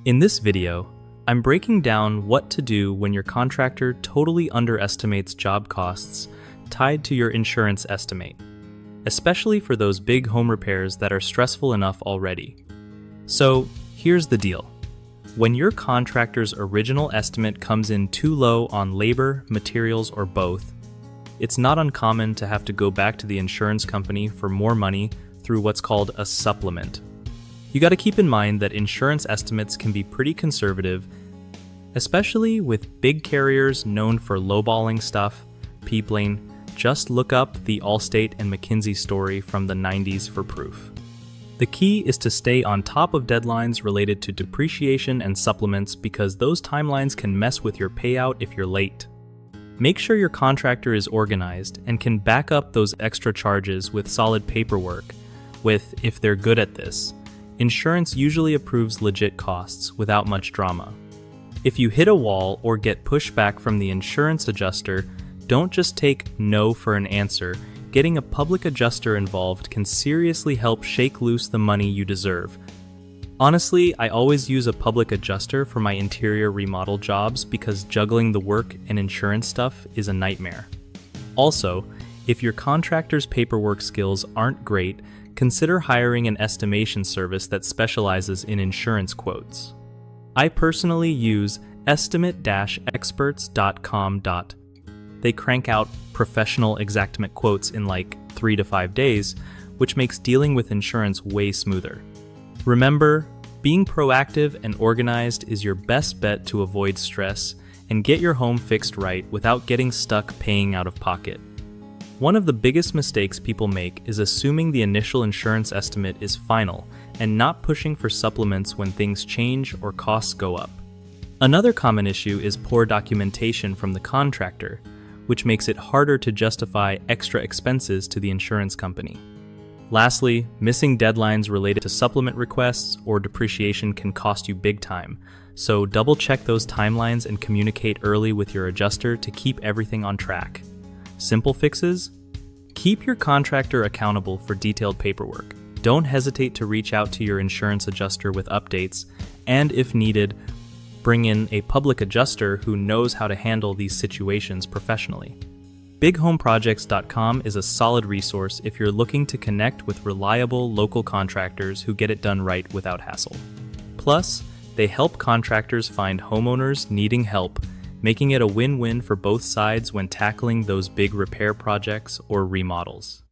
In this video, I'm breaking down what to do when your contractor totally underestimates job costs tied to your insurance estimate, especially for those big home repairs that are stressful enough already. So, here's the deal. When your contractor's original estimate comes in too low on labor, materials, or both, it's not uncommon to have to go back to the insurance company for more money through what's called a supplement. You got to keep in mind that insurance estimates can be pretty conservative, especially with big carriers known for lowballing stuff. Peopling, just look up the Allstate and McKinsey story from the 90s for proof. The key is to stay on top of deadlines related to depreciation and supplements because those timelines can mess with your payout if you're late. Make sure your contractor is organized and can back up those extra charges with solid paperwork, if they're good at this. Insurance usually approves legit costs without much drama. If you hit a wall or get pushback from the insurance adjuster, don't just take no for an answer. Getting a public adjuster involved can seriously help shake loose the money you deserve. Honestly, I always use a public adjuster for my interior remodel jobs because juggling the work and insurance stuff is a nightmare. Also, if your contractor's paperwork skills aren't great, consider hiring an estimation service that specializes in insurance quotes. I personally use estimate-experts.com. They crank out professional exactment quotes in like 3 to 5 days, which makes dealing with insurance way smoother. Remember, being proactive and organized is your best bet to avoid stress and get your home fixed right without getting stuck paying out of pocket. One of the biggest mistakes people make is assuming the initial insurance estimate is final and not pushing for supplements when things change or costs go up. Another common issue is poor documentation from the contractor, which makes it harder to justify extra expenses to the insurance company. Lastly, missing deadlines related to supplement requests or depreciation can cost you big time, so double-check those timelines and communicate early with your adjuster to keep everything on track. Simple fixes? Keep your contractor accountable for detailed paperwork. Don't hesitate to reach out to your insurance adjuster with updates, and if needed, bring in a public adjuster who knows how to handle these situations professionally. BigHomeProjects.com is a solid resource if you're looking to connect with reliable local contractors who get it done right without hassle. Plus, they help contractors find homeowners needing help, making it a win-win for both sides when tackling those big repair projects or remodels.